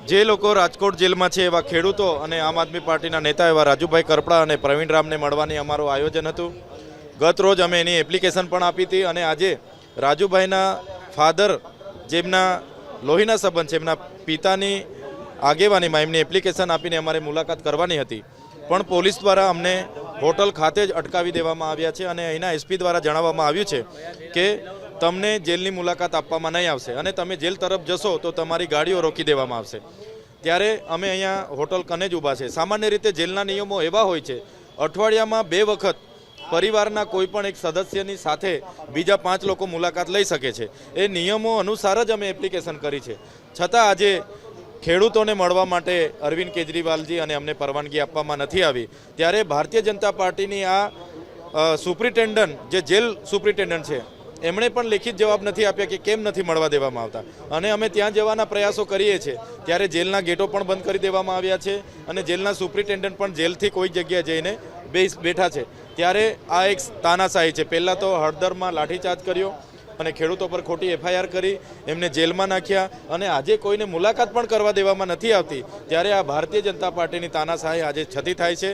જે લોકો રાજકોટ જેલમાં છે એવા ખેડૂતો અને આમ આદમી પાર્ટીના નેતા એવા રાજુભાઈ કરપડા અને પ્રવીણ રામને મળવાની અમારું આયોજન હતું। ગત રોજ અમે એની એપ્લિકેશન પણ આપી હતી અને આજે રાજુભાઈના ફાધર જેમના લોહીના સંબંધ છે એમના પિતાની આગેવાનીમાં એમની એપ્લિકેશન આપીને અમારે મુલાકાત કરવાની હતી, પણ પોલીસ દ્વારા અમને હોટલ ખાતે જ અટકાવી દેવામાં આવ્યા છે અને અહીંના એસપી દ્વારા જણાવવામાં આવ્યું છે કે તમને જેલની મુલાકાત આપવામાં નહીં આવશે અને તમે જેલ તરફ જશો તો તમારી ગાડીઓ રોકી દેવામાં આવશે। ત્યારે અમે અહીંયા હોટલ કને જ ઊભા છે। સામાન્ય રીતે જેલના નિયમો એવા હોય છે, અઠવાડિયામાં 2 વખત પરિવારના કોઈ પણ એક સદસ્યની સાથે બીજા 5 લોકો મુલાકાત લઈ શકે છે। એ નિયમો અનુસાર જ અમે એપ્લિકેશન કરી છે, છતાં આજે ખેડૂતોને મળવા માટે અરવિંદ કેજરીવાલજી અને અમને પરવાનગી આપવામાં નથી આવી। ત્યારે ભારતીય જનતા પાર્ટીની આ સુપ્રિન્ટેન્ડન્ટ જે જેલ સુપ્રિન્ટેન્ડન્ટ છે એમણે પણ લેખિત જવાબ નથી આપ્યા કે કેમ નથી મળવા દેવામાં આવતા અને અમે ત્યાં જવાના પ્રયાસો કરીએ છીએ ત્યારે જેલના ગેટો પણ બંધ કરી દેવામાં આવ્યા છે અને જેલના સુપ્રિન્ટેન્ડન્ટ પણ જેલથી કોઈ જગ્યાએ જઈને બેઠા છે। ત્યારે આ એક તાનાશાહી છે। પહેલાં તો હળદરમાં લાઠીચાર્જ કર્યો અને ખેડૂતો પર ખોટી એફઆઈઆર કરી એમને જેલમાં નાખ્યા અને આજે કોઈને મુલાકાત પણ કરવા દેવામાં નથી આવતી। ત્યારે આ ભારતીય જનતા પાર્ટીની તાનાશાહી આજે છતી થાય છે।